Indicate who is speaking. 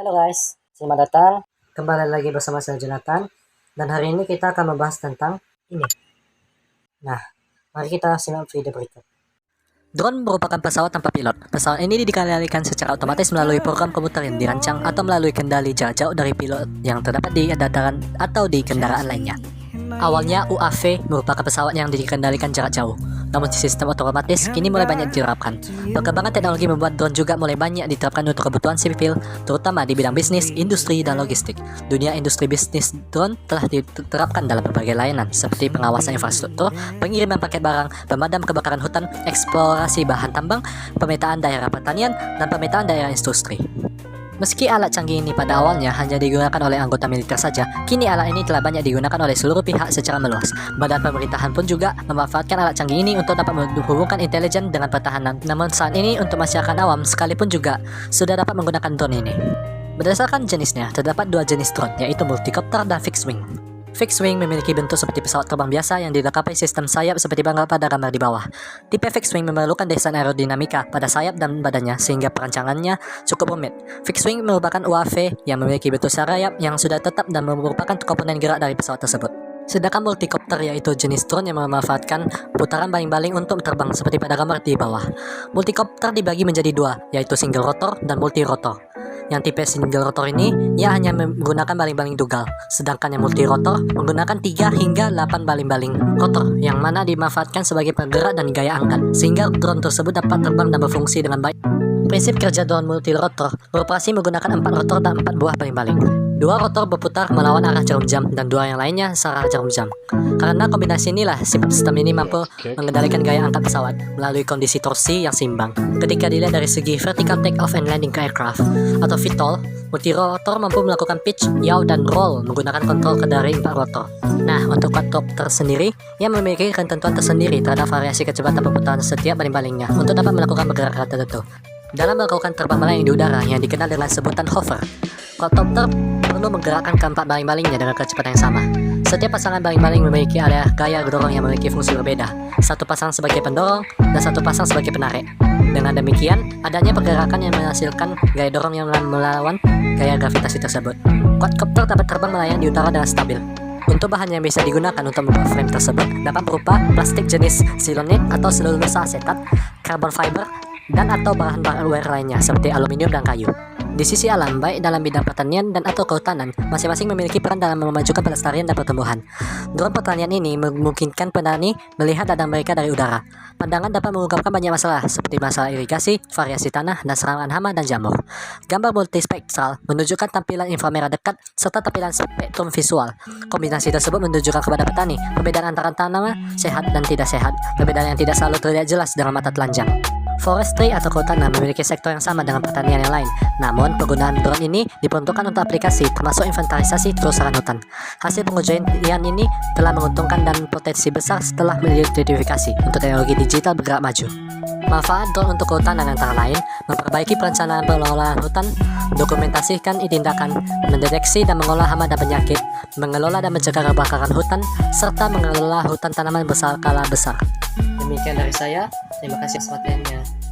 Speaker 1: Halo guys, selamat datang. Kembali lagi bersama saya Jonathan. Dan hari ini kita akan membahas tentang ini. Nah, mari kita simak video berikut. Drone merupakan pesawat tanpa pilot. Pesawat ini dikendalikan secara otomatis melalui program komputer yang dirancang atau melalui kendali jarak jauh dari pilot yang terdapat di dataran atau di kendaraan lainnya. Awalnya UAV merupakan pesawat yang dikendalikan jarak jauh, namun sistem otomatis kini mulai banyak diterapkan. Perkembangan teknologi membuat drone juga mulai banyak diterapkan untuk kebutuhan sipil, terutama di bidang bisnis, industri, dan logistik. Dunia industri bisnis drone telah diterapkan dalam berbagai layanan, seperti pengawasan infrastruktur, pengiriman paket barang, pemadam kebakaran hutan, eksplorasi bahan tambang, pemetaan daerah pertanian, dan pemetaan daerah industri. Meski alat canggih ini pada awalnya hanya digunakan oleh anggota militer saja, kini alat ini telah banyak digunakan oleh seluruh pihak secara meluas. Badan pemerintahan pun juga memanfaatkan alat canggih ini untuk dapat menghubungkan intelijen dengan pertahanan. Namun saat ini untuk masyarakat awam sekalipun juga sudah dapat menggunakan drone ini. Berdasarkan jenisnya, terdapat dua jenis drone, yaitu multicopter dan fixed wing. Fixed wing memiliki bentuk seperti pesawat terbang biasa yang dilengkapi sistem sayap seperti pada gambar di bawah. Tipe fixed wing memerlukan desain aerodinamika pada sayap dan badannya sehingga perancangannya cukup rumit. Fixed wing merupakan UAV yang memiliki bentuk sayap yang sudah tetap dan merupakan komponen gerak dari pesawat tersebut. Sedangkan multicopter yaitu jenis drone yang memanfaatkan putaran baling-baling untuk terbang seperti pada gambar di bawah. Multicopter dibagi menjadi dua, yaitu single rotor dan multi rotor. Yang tipe single rotor ini, ia hanya menggunakan baling-baling tunggal, sedangkan yang multi rotor menggunakan 3 hingga 8 baling-baling rotor, yang mana dimanfaatkan sebagai penggerak dan gaya angkat, sehingga drone tersebut dapat terbang dan berfungsi dengan baik. Prinsip kerja drone multi rotor beroperasi menggunakan 4 rotor dan 4 buah baling-baling. 2 rotor berputar melawan arah jarum jam dan 2 yang lainnya searah jarum jam. Karena kombinasi inilah sistem ini mampu mengendalikan gaya angkat pesawat melalui kondisi torsi yang seimbang. Ketika dilihat dari segi vertical take off and landing ke aircraft atau VTOL, multirotor mampu melakukan pitch, yaw, dan roll menggunakan kontrol dari 4 rotor. Nah, untuk quadcopter sendiri, ia memiliki ketentuan tersendiri terhadap variasi kecepatan perputaran setiap baling-balingnya untuk dapat melakukan pergerakan tertentu. Dalam melakukan terbang melayang di udara yang dikenal dengan sebutan hover, quadcopter perlu menggerakkan keempat baling-balingnya dengan kecepatan yang sama. Setiap pasangan baling-baling memiliki area gaya dorong yang memiliki fungsi berbeda. Satu pasang sebagai pendorong dan satu pasang sebagai penarik. Dengan demikian, adanya pergerakan yang menghasilkan gaya dorong yang melawan gaya gravitasi tersebut. Quadcopter dapat terbang melayang di udara dengan stabil. Untuk bahan yang bisa digunakan untuk membuat frame tersebut dapat berupa plastik jenis silonit atau selulosa asetat, carbon fiber, dan atau bahan wear lainnya seperti aluminium dan kayu. Di sisi alam, baik dalam bidang pertanian dan atau kehutanan, masing-masing memiliki peran dalam memajukan pelestarian dan pertumbuhan. Drone pertanian ini memungkinkan petani melihat ladang mereka dari udara. Pandangan dapat mengungkapkan banyak masalah, seperti masalah irigasi, variasi tanah, dan serangan hama dan jamur. Gambar multispektral menunjukkan tampilan inframerah dekat, serta tampilan spektrum visual. Kombinasi tersebut menunjukkan kepada petani perbedaan antara tanaman sehat dan tidak sehat, perbedaan yang tidak selalu terlihat jelas dengan mata telanjang. Forestry atau kehutanan memiliki sektor yang sama dengan pertanian yang lain. Namun, penggunaan drone ini diperuntukkan untuk aplikasi termasuk inventarisasi kerusakan hutan. Hasil pengujian ini telah menguntungkan dan potensi besar setelah diidentifikasi untuk teknologi digital bergerak maju. Manfaat drone untuk kehutanan antara lain memperbaiki perencanaan pengelolaan hutan, dokumentasikan tindakan, mendeteksi dan mengolah hama dan penyakit, mengelola dan mencegah kebakaran hutan, serta mengelola hutan tanaman berskala besar. Demikian dari saya, terima kasih atas perhatiannya.